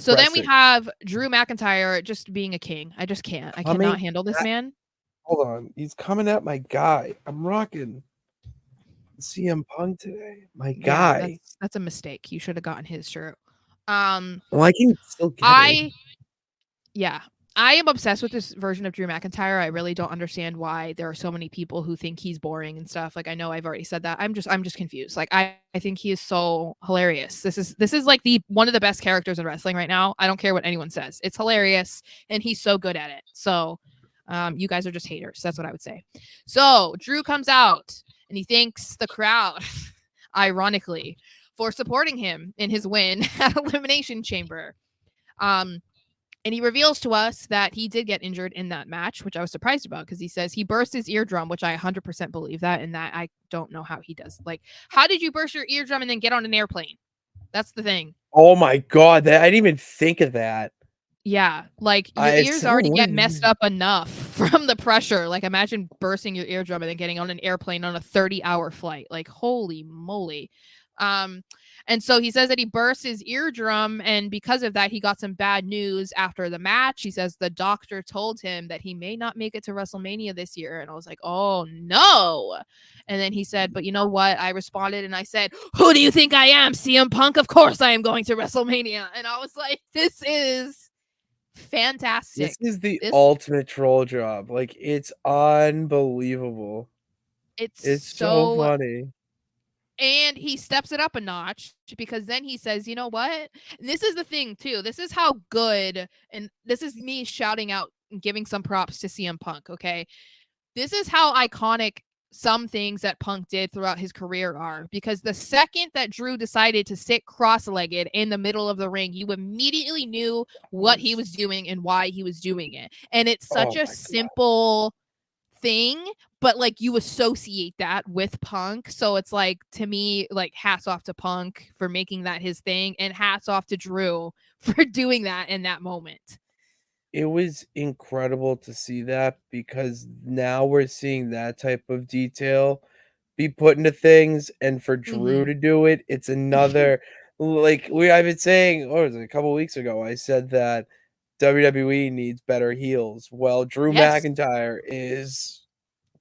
So then we Aggressive. have Drew McIntyre just being a king. I just can't. I cannot handle this man. Hold on. He's coming at my guy. I'm rocking CM Punk today. My Yeah, guy. that's a mistake. You should have gotten his shirt. Well, I can still get it. Yeah. I am obsessed with this version of Drew McIntyre. I really don't understand why there are so many people who think he's boring and stuff. Like I know I've already said that. I'm just confused. Like I think he is so hilarious. This is like the one of the best characters in wrestling right now. I don't care what anyone says. It's hilarious and he's so good at it. So you guys are just haters. That's what I would say. So Drew comes out and he thanks the crowd, ironically, for supporting him in his win at Elimination Chamber. And he reveals to us that he did get injured in that match, which I was surprised about because he says he burst his eardrum, which I 100% believe that. And that I don't know how he does. Like, how did you burst your eardrum and then get on an airplane? That's the thing. Oh my God. I didn't even think of that. Yeah. Like, your ears already get messed up enough from the pressure. Like, imagine bursting your eardrum and then getting on an airplane on a 30-hour flight. Like, holy moly. And so he says that he burst his eardrum, and because of that, he got some bad news after the match. He says the doctor told him that he may not make it to WrestleMania this year. And I was like, oh no. And then he said, but you know what? I responded and I said, who do you think I am? CM Punk? Of course I am going to WrestleMania. And I was like, this is fantastic. This is the ultimate troll job. Like, it's unbelievable. It's so funny. And he steps it up a notch because then he says, you know what? This is the thing, too. This is how good, and this is me shouting out and giving some props to CM Punk, okay? This is how iconic some things that Punk did throughout his career are, because the second that Drew decided to sit cross-legged in the middle of the ring, you immediately knew what he was doing and why he was doing it. And it's such a simple thing, but like you associate that with Punk. So it's like, to me, like, hats off to Punk for making that his thing, and hats off to Drew for doing that in that moment. It was incredible to see that because now we're seeing that type of detail be put into things, and for Drew to do it, it's another like I've been saying, what was it, a couple weeks ago, I said that WWE needs better heels. Well, Drew McIntyre is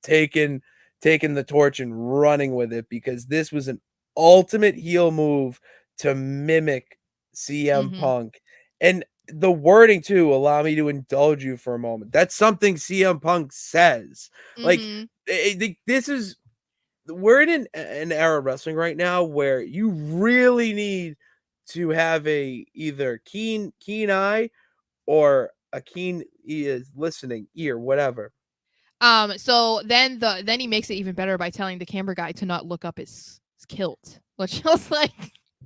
taking the torch and running with it because this was an ultimate heel move to mimic CM Punk. And the wording too, allow me to indulge you for a moment. That's something CM Punk says. Like this is we're in an era of wrestling right now where you really need to have a either keen eye or a keen listening ear, whatever. So then he makes it even better by telling the camera guy to not look up his kilt, which was like,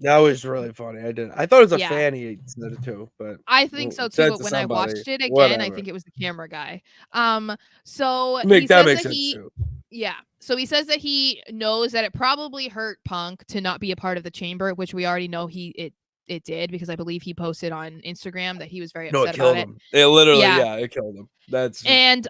that was really funny. I thought it was a fan he said it to, but I think so too. But when I watched it again, I think it was the camera guy. So he says that so he says that he knows that it probably hurt Punk to not be a part of the chamber, which we already know it did, because I believe he posted on Instagram that he was very upset about it. It literally, it killed him. And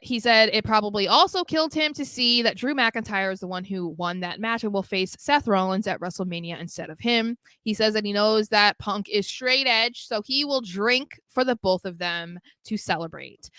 he said it probably also killed him to see that Drew McIntyre is the one who won that match and will face Seth Rollins at WrestleMania instead of him. He says that he knows that Punk is straight edge, so he will drink for the both of them to celebrate.